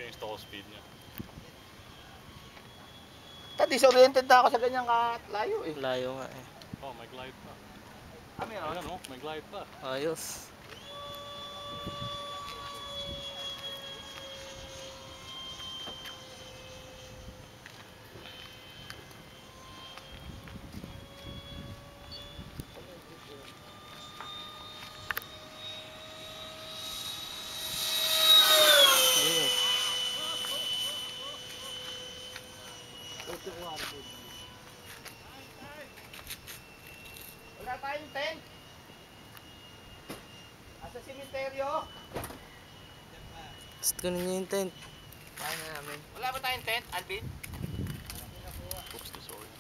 change the whole speed niya. Disoriented na ako sa ganyang layo eh. Layo nga eh. Oh, may glide pa. Meron? Ayan oh, may glide pa. Ayos. Wala tayong tent. Asa simenteryo? Gusto niyo yung tent. Kaya na namin. Wala ba tayong tent, Alvin? Oops, disorient.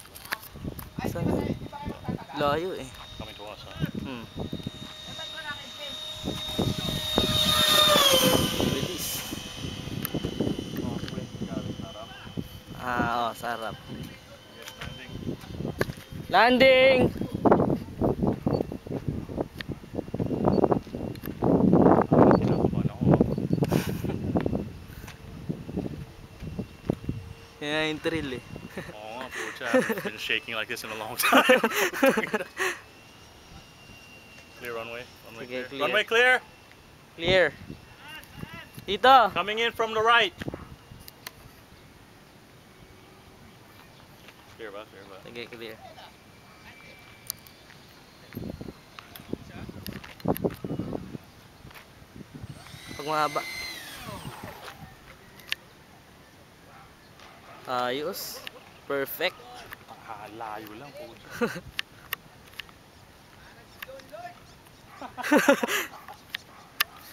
Ay, Saan? di ba kayo magtatagal? Layo eh. Coming to us, huh? Dapat wala kayong tent. Bilis. Oh, wait, got it. Not up. Oo, sarap. Yes, landing. Landing! Kinakabahan ako. Yan yung thrill eh. Oo nga, pucha. I've been shaking like this in a long time. Clear runway. Runway Sige, clear. clear. Runway clear. Clear. Dito! Coming in from the right. Clear ba? Clear ba? Sige, clear. Pag mahaba. Ayos. Perfect. Layo lang, pucha.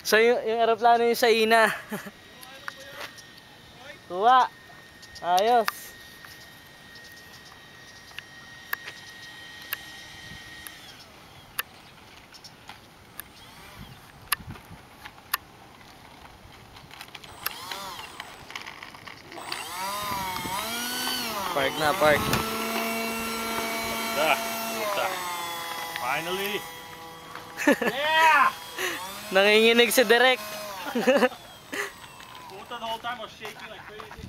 So yung aeroplano yung sa ina. Tuwa. Ayos. Park na, park. Puta. Finally. Yeah! Nanginginig si Direk. Puta, the whole time I was shaking like crazy.